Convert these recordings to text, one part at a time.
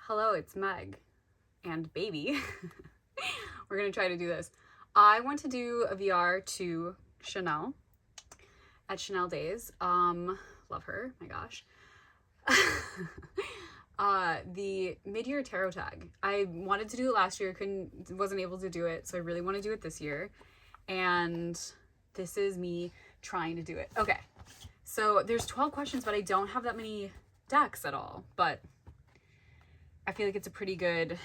Hello, it's Meg and baby. We're gonna try to do this. I want to do a VR to Chanel at Chanel Days. Love her, my gosh. The mid-year tarot tag. I wanted to do it last year, wasn't able to do it, so I really want to do it this year. And this is me trying to do it. Okay, so there's 12 questions, but I don't have that many decks at all. But I feel like it's a pretty good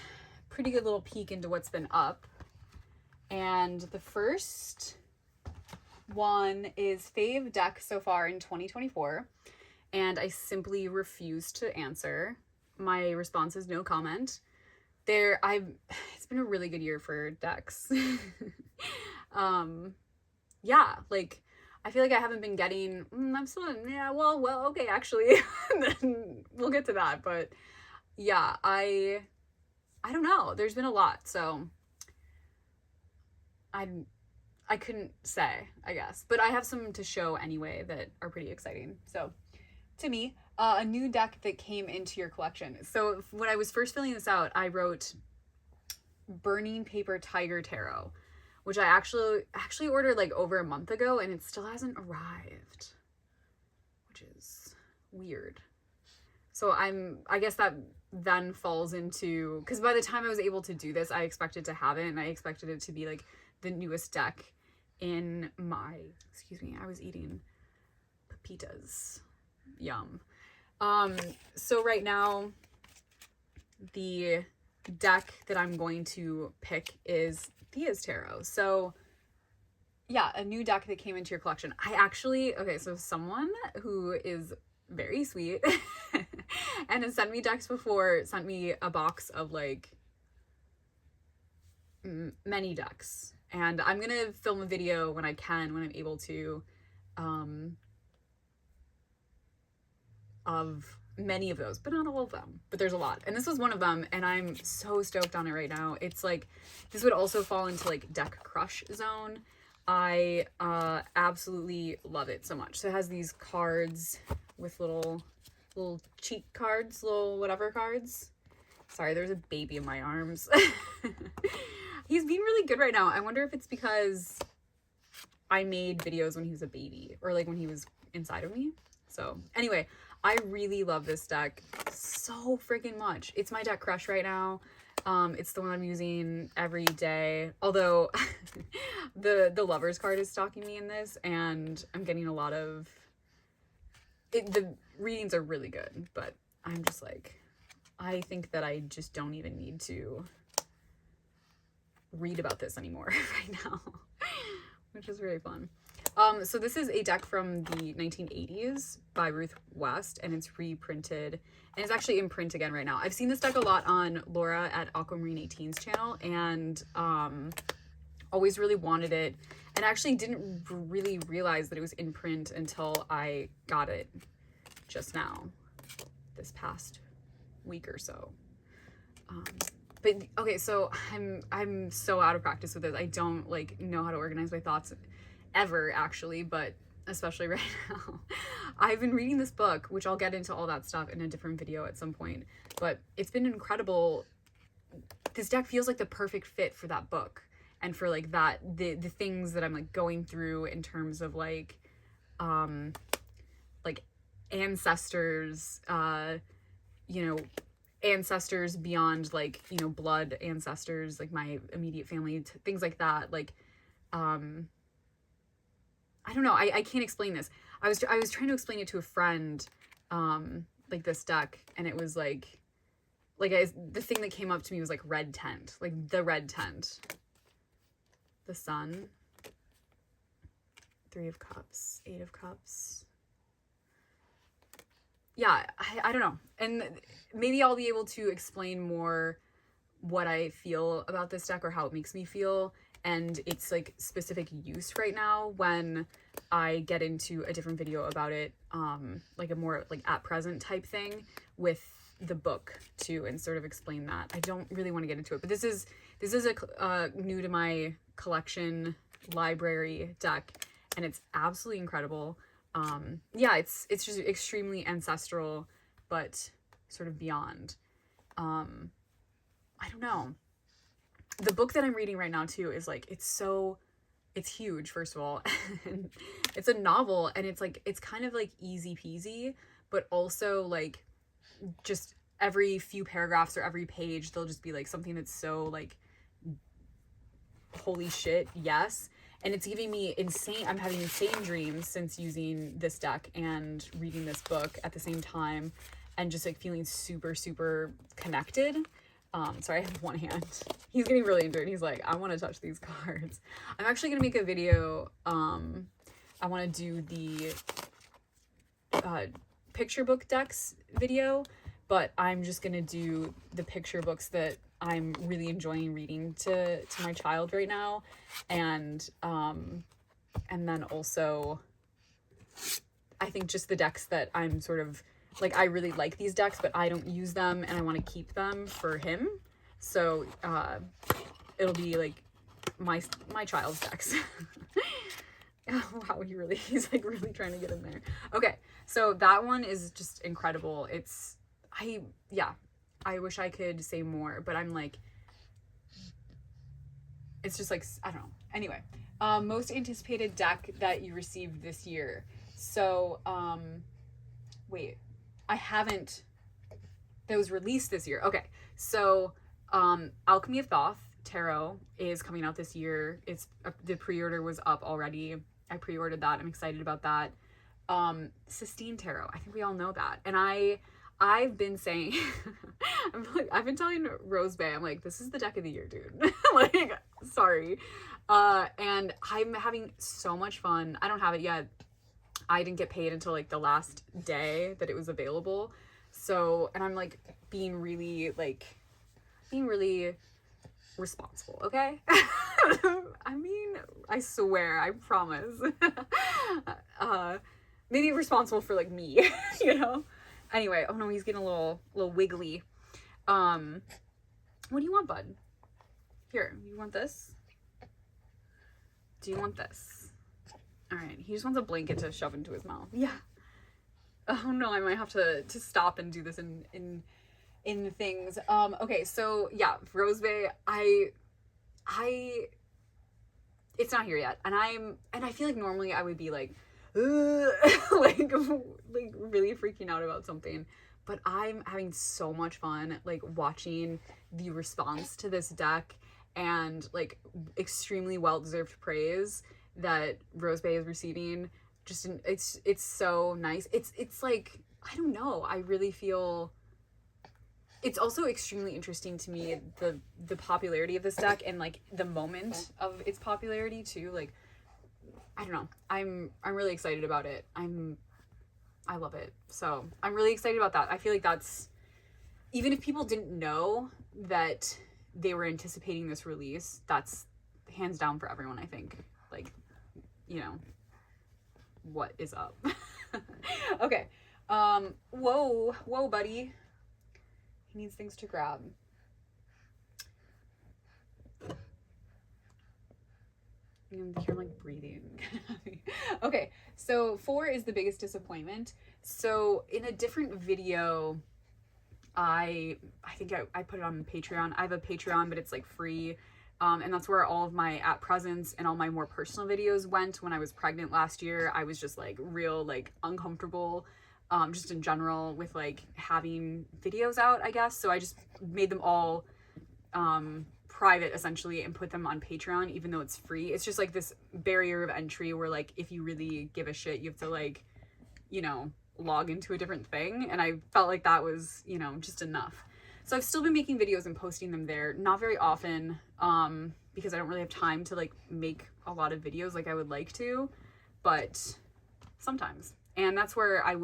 little peek into what's been up. And the first one is fave deck so far in 2024. And I simply refuse to answer. My response is no comment. It's been a really good year for decks. Yeah, like I feel like I haven't been getting, okay, actually, then we'll get to that. But yeah, I don't know. There's been a lot, so I couldn't say, I guess. But I have some to show anyway that are pretty exciting. So to me, a new deck that came into your collection. So when I was first filling this out, I wrote Burning Paper Tiger Tarot, which I actually ordered like over a month ago, and it still hasn't arrived, which is weird. So I guess that then falls into, because by the time I was able to do this, I expected to have it, and I expected it to be like the newest deck in my, I was eating pepitas. Yum. So right now, the deck that I'm going to pick is Thea's Tarot. So yeah, a new deck that came into your collection. So someone who is very sweet and has sent me decks before, sent me a box of like many decks. And I'm going to film a video when I'm able to, of many of those, but not all of them, but there's a lot. And this was one of them, and I'm so stoked on it right now. It's like, this would also fall into like deck crush zone. I absolutely love it so much. So it has these cards with little cheat cards, little whatever cards. Sorry, there's a baby in my arms. He's being really good right now. I wonder if it's because I made videos when he was a baby, or like when he was inside of me. So anyway, I really love this deck so freaking much. It's my deck crush right now. It's the one I'm using every day. Although the Lovers card is stalking me in this, and I'm getting a lot of the readings are really good, but I'm just like, I think that I just don't even need to read about this anymore right now, which is really fun. So this is a deck from the 1980s by Ruth West, and it's reprinted, and it's actually in print again right now. I've seen this deck a lot on Laura at Aquamarine 18's channel, and always really wanted it, and actually didn't really realize that it was in print until I got it just now, this past week or so. But okay, so I'm so out of practice with this. I don't like know how to organize my thoughts ever, actually, but especially right now. I've been reading this book, which I'll get into all that stuff in a different video at some point, but it's been incredible. This deck feels like the perfect fit for that book, and for like that the things that I'm like going through in terms of like ancestors, ancestors beyond like, blood ancestors, like my immediate family, things like that. Like I don't know, I can't explain this. I was trying to explain it to a friend, like this deck, and it was the thing that came up to me was like red tent, like the red tent, the sun, 3 of Cups, 8 of Cups. Yeah, I don't know. And maybe I'll be able to explain more what I feel about this deck, or how it makes me feel, and its like specific use right now when I get into a different video about it, like a more like at present type thing with the book too, and sort of explain that. I don't really want to get into it, but this is a new to my collection library deck, and it's absolutely incredible. Yeah, it's just extremely ancestral, but sort of beyond. I don't know. The book that I'm reading right now too is like, it's huge, first of all. And it's a novel, and it's like, it's kind of like easy peasy, but also like just every few paragraphs or every page there'll just be like something that's so like, holy shit, yes. And it's giving me I'm having insane dreams since using this deck and reading this book at the same time, and just like feeling super, super connected. Sorry, I have one hand. He's getting really into it. He's like, I want to touch these cards. I'm actually going to make a video. I want to do the picture book decks video, but I'm just going to do the picture books that I'm really enjoying reading to my child right now. And then also, I think just the decks that I'm sort of, like, I really like these decks, but I don't use them, and I want to keep them for him. So, it'll be, like, my child's decks. Wow, he's, like, really trying to get in there. Okay, so that one is just incredible. I wish I could say more, but I'm, like, it's just, like, I don't know. Anyway, most anticipated deck that you received this year. So, wait. I haven't, that was released this year. Okay, so Alchemy of Thoth Tarot is coming out this year. It's the pre-order was up already. I pre-ordered that. I'm excited about that. Sistine Tarot. I think we all know that. And I've been saying, I've been telling Rose Bay, I'm like, this is the deck of the year, dude. Like, sorry. And I'm having so much fun. I don't have it yet. I didn't get paid until like the last day that it was available. So, and I'm like being really responsible, okay? I mean, I swear, I promise. Maybe responsible for like me, you know? Anyway, oh no, he's getting a little wiggly. What do you want, bud? Here, you want this? Do you want this? All right, he just wants a blanket to shove into his mouth. Yeah. Oh no, I might have to stop and do this in things. Okay, so yeah, Rose Bay, it's not here yet, and I feel like normally I would be like, like really freaking out about something, but I'm having so much fun like watching the response to this deck, and like extremely well-deserved praise that Rose Bay is receiving. Just it's so nice. It's like, I don't know, I really feel it's also extremely interesting to me, the popularity of this deck, and like the moment of its popularity too. Like, I don't know, I'm really excited about it. I love it. So I'm really excited about that. I feel like that's, even if people didn't know that they were anticipating this release, that's hands down for everyone, I think. Like, you know, what is up? Okay. Whoa, buddy. He needs things to grab. You can hear him like breathing. Okay, so 4 is the biggest disappointment. So in a different video, I think I put it on Patreon. I have a Patreon, but it's like free. And that's where all of my at presents and all my more personal videos went. When I was pregnant last year, I was just like real like uncomfortable, just in general with like having videos out, I guess. So I just made them all private essentially and put them on Patreon, even though it's free. It's just like this barrier of entry where like if you really give a shit, you have to like, you know, log into a different thing. And I felt like that was, you know, just enough. So I've still been making videos and posting them there, not very often, because I don't really have time to like make a lot of videos like I would like to, but sometimes. And that's where I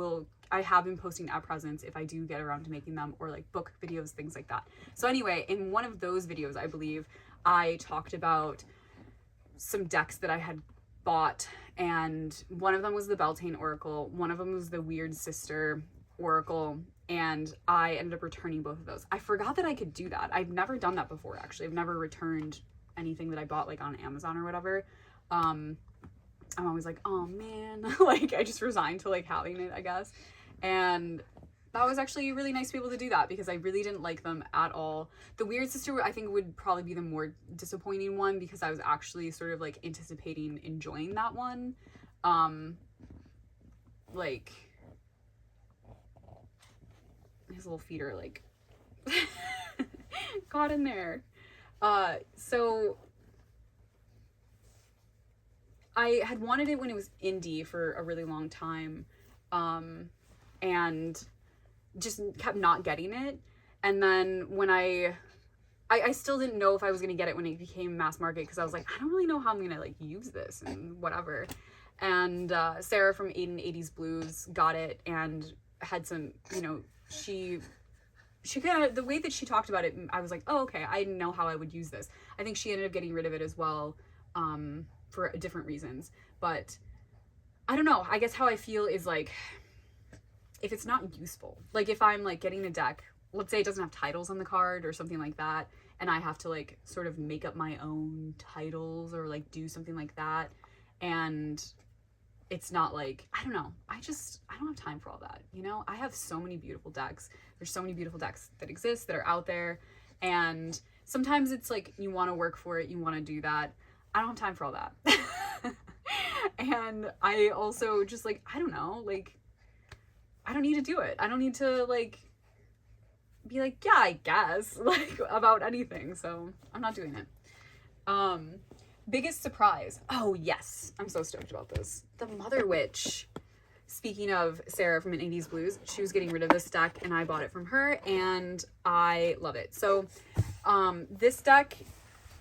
have been posting at presents if I do get around to making them, or like book videos, things like that. So anyway, in one of those videos, I believe I talked about some decks that I had bought, and one of them was the Beltane Oracle, one of them was the Weird Sister Oracle, and I ended up returning both of those. I forgot that I could do that. I've never done that before, actually. I've never returned anything that I bought like on Amazon or whatever. I'm always like, oh man, like I just resigned to like having it, I guess. And that was actually really nice to be able to do that, because I really didn't like them at all. The Weird Sister, I think, would probably be the more disappointing one, because I was actually sort of like anticipating enjoying that one. Like, his little feet are like got in there. So I had wanted it when it was indie for a really long time, and just kept not getting it. And then when I still didn't know if I was gonna get it when it became mass market, because I was like, I don't really know how I'm gonna like use this and whatever. And Sarah from 80s Blues got it and had some, you know, she kind of, the way that she talked about it, I was like, oh, okay, I know how I would use this. I think she ended up getting rid of it as well, for different reasons. But I don't know, I guess how I feel is like, if it's not useful, like if I'm like getting a deck, let's say it doesn't have titles on the card or something like that, and I have to like sort of make up my own titles or like do something like that, and it's not like, I don't know, I don't have time for all that, you know? I have so many beautiful decks. There's so many beautiful decks that exist, that are out there, and sometimes it's like you want to work for it, you want to do that. I don't have time for all that. And I also just like, I don't know, like, I don't need to do it. I don't need to like be like, yeah, I guess, like, about anything. So I'm not doing it. Biggest surprise. Oh yes, I'm so stoked about this. The Mother Witch. Speaking of Sarah from an 80s Blues, she was getting rid of this deck and I bought it from her and I love it. So this deck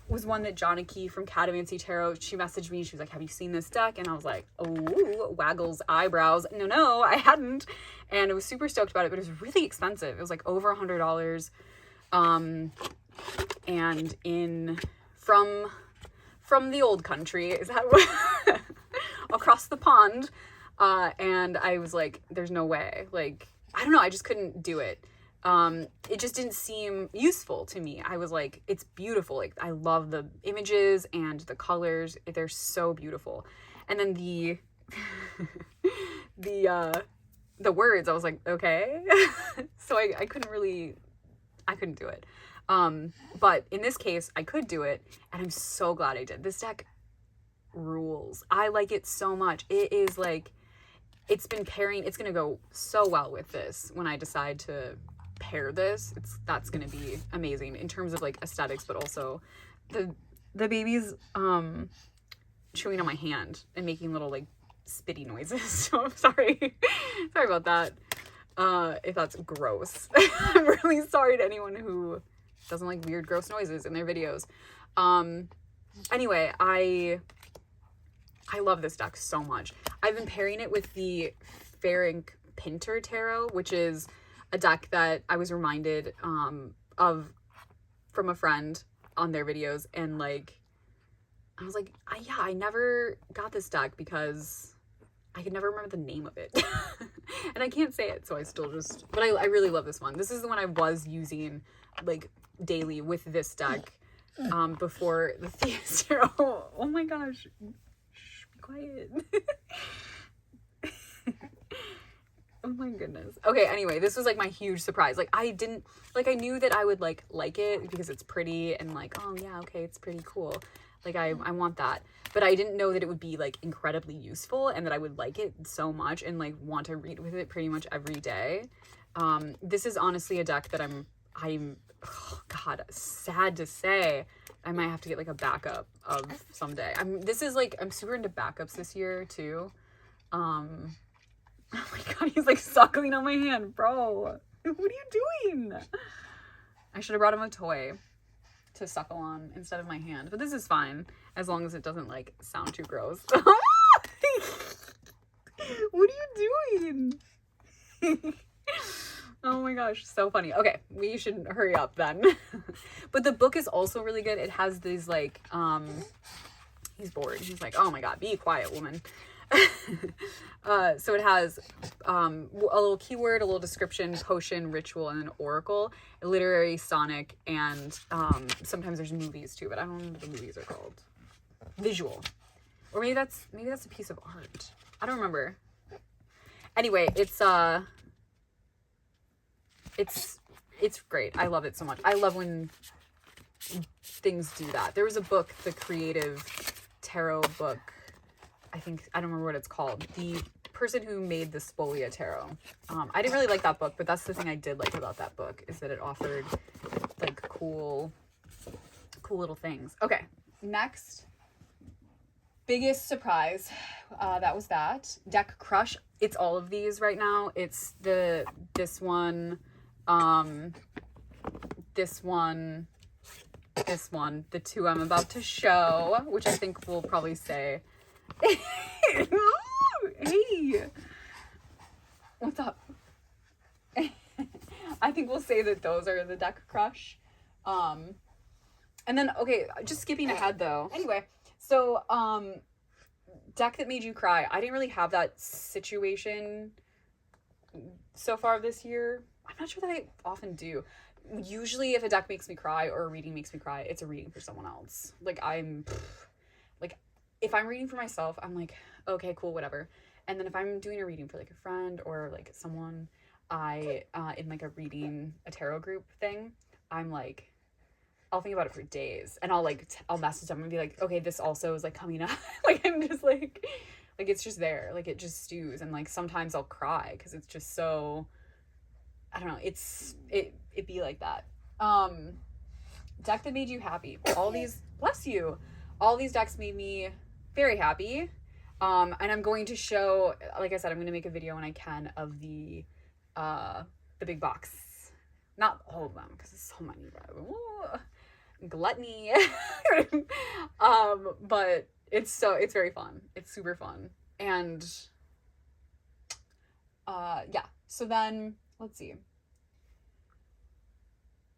was one that Joniki from Catamancy Tarot, she messaged me, she was like, have you seen this deck? And I was like, oh, waggles eyebrows. No, I hadn't. And I was super stoked about it, but it was really expensive. It was like over $100. And from the old country, is that what? Across the pond. And I was like, there's no way. Like, I don't know, I just couldn't do it. It just didn't seem useful to me. I was like, it's beautiful. Like, I love the images and the colors. They're so beautiful. And then the words, I was like, okay. So I couldn't do it. But in this case, I could do it, and I'm so glad I did. This deck rules. I like it so much. It is like, it's been pairing, it's gonna go so well with this when I decide to pair this. That's gonna be amazing in terms of like aesthetics, but also the baby's chewing on my hand and making little like spitty noises. So I'm sorry. Sorry about that. If that's gross. I'm really sorry to anyone who doesn't like weird, gross noises in their videos. Anyway, I love this deck so much. I've been pairing it with the Ferenc Pinter Tarot, which is a deck that I was reminded of from a friend on their videos, and like I was like, I never got this deck because I could never remember the name of it. And I can't say it, so I still just, but I really love this one. This is the one I was using like daily with this deck before the Theus Tarot. Oh my gosh. Shh, be quiet. Oh my goodness. Okay, anyway, this was like my huge surprise. Like I knew that I would like it because it's pretty and like, oh yeah, okay, it's pretty cool. Like I want that. But I didn't know that it would be like incredibly useful and that I would like it so much and like want to read with it pretty much every day. This is honestly a deck that I'm oh God, sad to say, I might have to get like a backup of someday. I'm super into backups this year too. Oh my God, he's like suckling on my hand, bro. What are you doing? I should have brought him a toy to suckle on instead of my hand, but this is fine as long as it doesn't like sound too gross. What are you doing? Oh my gosh, so funny. Okay, we should hurry up then. But the book is also really good. It has these like he's bored. He's like, oh my God, be quiet, woman. So it has a little keyword, a little description, potion, ritual, and an oracle, a literary, sonic, and sometimes there's movies too, but I don't know what the movies are called. Visual. Or maybe that's a piece of art. I don't remember. Anyway, it's it's great. I love it so much. I love when things do that. There was a book, the Creative Tarot book. I don't remember what it's called. The person who made the Spolia Tarot. I didn't really like that book, but that's the thing I did like about that book, is that it offered like cool little things. Okay, next. Biggest surprise, that was that. Deck Crush. It's all of these right now. It's this one, the two I'm about to show, which I think we'll probably say. Hey, what's up? I think we'll say that those are the Deck Crush. And then, okay, just skipping ahead though. Anyway, so, deck that made you cry. I didn't really have that situation so far this year. I'm not sure that I often do. Usually if a deck makes me cry or a reading makes me cry, it's a reading for someone else. Like, if I'm reading for myself, I'm like, okay, cool, whatever. And then if I'm doing a reading for like a friend or like someone, in like a tarot group thing, I'm like, I'll think about it for days, and I'll message them and be like, okay, this also is like coming up. Like, I'm just like it's just there, like it just stews, and like sometimes I'll cry because it's just so, I don't know, it be like that. Deck that made you happy. All these, bless you, all these decks made me very happy. And I'm going to show, like I said, I'm going to make a video when I can of the big box. Not all of them, because there's so many. Gluttony. But it's very fun. It's super fun. And yeah. So then let's see.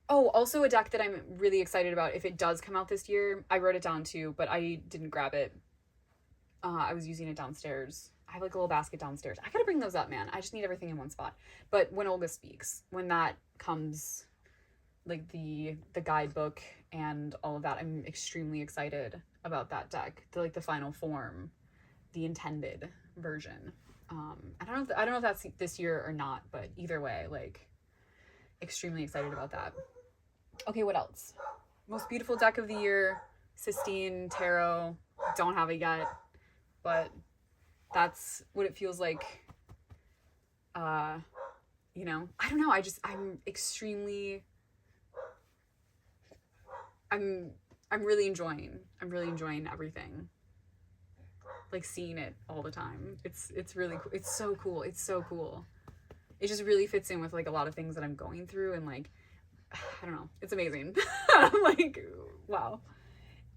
Oh, also a deck that I'm really excited about if it does come out this year. I wrote it down too, but I didn't grab it. I was using it downstairs. I have like a little basket downstairs. I gotta bring those up, man. I just need everything in one spot. But when Olga Speaks, when that comes, like the guidebook and all of that, I'm extremely excited about that deck. The final form, the intended version. I don't know if that's this year or not, but either way, like, extremely excited about that. Okay, what else? Most beautiful deck of the year, Sistine Tarot. Don't have it yet, but that's what it feels like. You know, I don't know. I'm really enjoying everything. Like, seeing it all the time. It's really cool. It's so cool. It's so cool. It just really fits in with like a lot of things that I'm going through, and like, I don't know. It's amazing. I'm like, wow.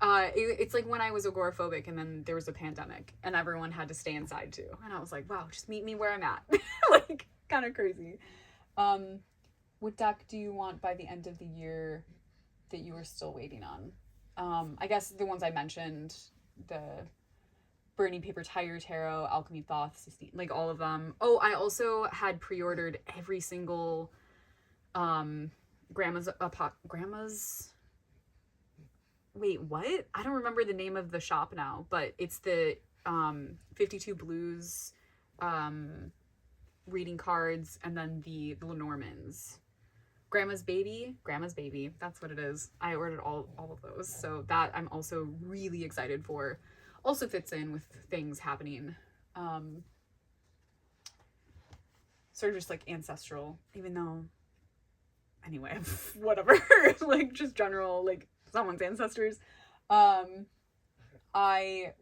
It's like when I was agoraphobic and then there was a pandemic and everyone had to stay inside too. And I was like, wow, just meet me where I'm at. Like, kind of crazy. What deck do you want by the end of the year that you were still waiting on? I guess the ones I mentioned, the Burning Paper Tiger Tarot, Alchemy Thoth, Sistine, like all of them. Oh, I also had pre-ordered every single Grandma's wait, what? I don't remember the name of the shop now, but it's the 52 Blues reading cards, and then the Lenormands. Grandma's Baby, that's what it is. I ordered all of those, so that I'm also really excited for. Also fits in with things happening. Sort of just like ancestral, even though, anyway, whatever. Like, just general, like, someone's ancestors. Where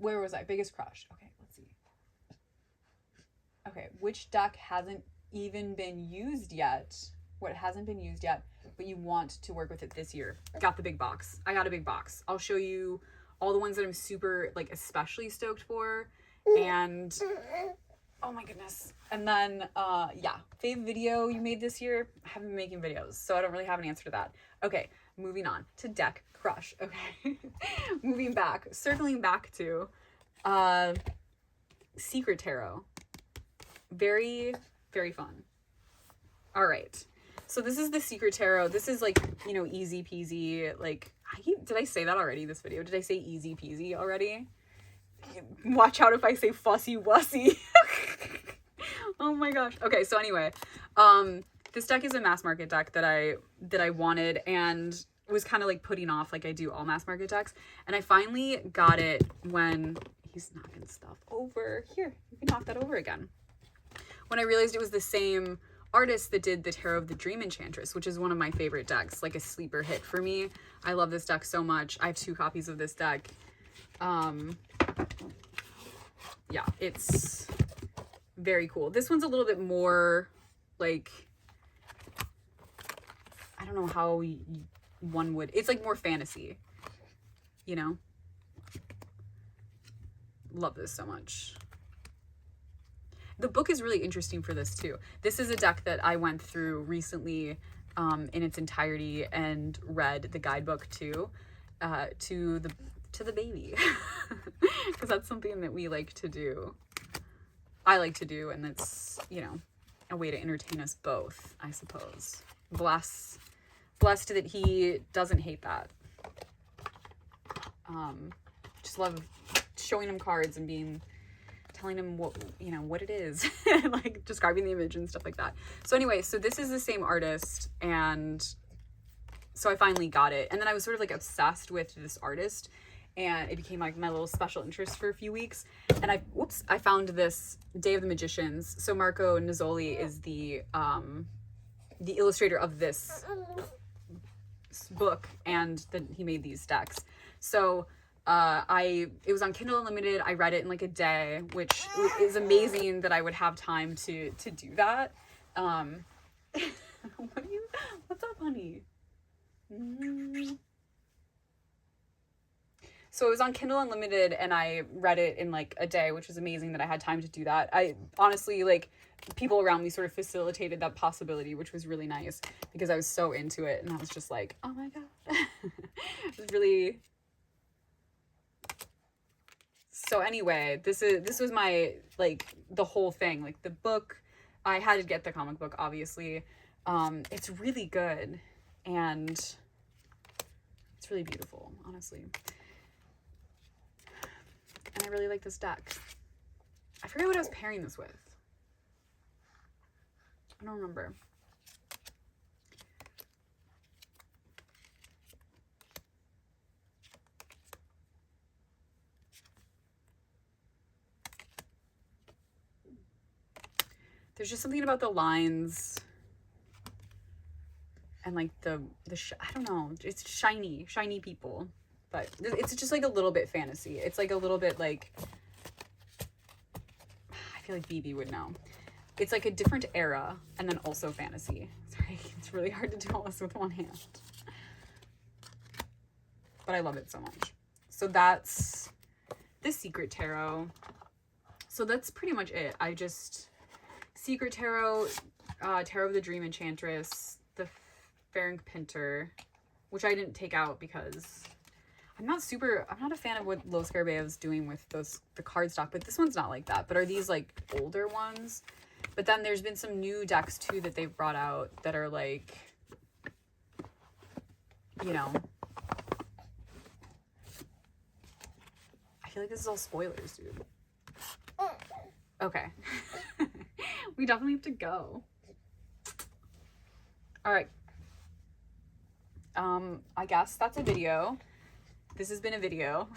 was I? Biggest crush. Okay, let's see. Okay, which deck hasn't even been used yet? What hasn't been used yet, but you want to work with it this year? Got the big box. I got a big box. I'll show you all the ones that I'm super, like, especially stoked for. And oh my goodness. And then yeah, fave video you made this year. I haven't been making videos, so I don't really have an answer to that. Okay, moving on to deck crush. Okay. Circling back to Secret Tarot. Very, very fun. All right. So this is the Secret Tarot. This is like, you know, easy peasy. Like, did I say that already in this video? Did I say easy peasy already? Watch out if I say fussy wussy. Oh my gosh. Okay, so anyway, This deck is a mass market deck that I wanted and was kind of like putting off, like I do all mass market decks. And I finally got it when he's knocking stuff over. Here, you can knock that over again. When I realized it was the same artist that did the Tarot of the Dream Enchantress, which is one of my favorite decks, like a sleeper hit for me. I love this deck so much. I have 2 copies of this deck. Yeah, it's very cool. This one's a little bit more like, I don't know how one would, it's like more fantasy, you know? Love this so much. The book is really interesting for this too. This is a deck that I went through recently in its entirety and read the guidebook too, to the baby, because that's something that we like to do. I like to do, and it's, you know, a way to entertain us both, I suppose. Blessed that he doesn't hate that. Just love showing him cards and telling him what, you know, what it is, like describing the image and stuff like that. So anyway, so this is the same artist, and so I finally got it. And then I was sort of like obsessed with this artist, and it became like my little special interest for a few weeks. And I found this Day of the Magicians. So Marco Nizzoli is the illustrator of this book, and then he made these decks. So it was on Kindle Unlimited. I read it in like a day, which is amazing that I would have time to do that. What's up, honey? So it was on Kindle Unlimited, and I read it in like a day, which was amazing that I had time to do that. I honestly, like, people around me sort of facilitated that possibility, which was really nice because I was so into it, and I was just like, oh my god. It was really... So anyway, this was my, like, the whole thing. Like, the book, I had to get the comic book, obviously. It's really good, and it's really beautiful, honestly. And I really like this deck. I forget what I was pairing this with. I don't remember. There's just something about the lines and like I don't know, it's shiny people, but it's just like a little bit fantasy. It's like a little bit like, I feel like BB would know. It's like a different era and then also fantasy. Sorry, it's really hard to do all this with one hand. But I love it so much. So that's the Secret Tarot. So that's pretty much it. Secret Tarot, Tarot of the Dream Enchantress, the Ferenc Pinter, which I didn't take out because I'm not a fan of what Los Garbea's doing with the cardstock, but this one's not like that. But are these like older ones? But then there's been some new decks too that they've brought out that are like, you know, I feel like this is all spoilers, dude. Okay. We definitely have to go. All right. I guess that's a video. This has been a video.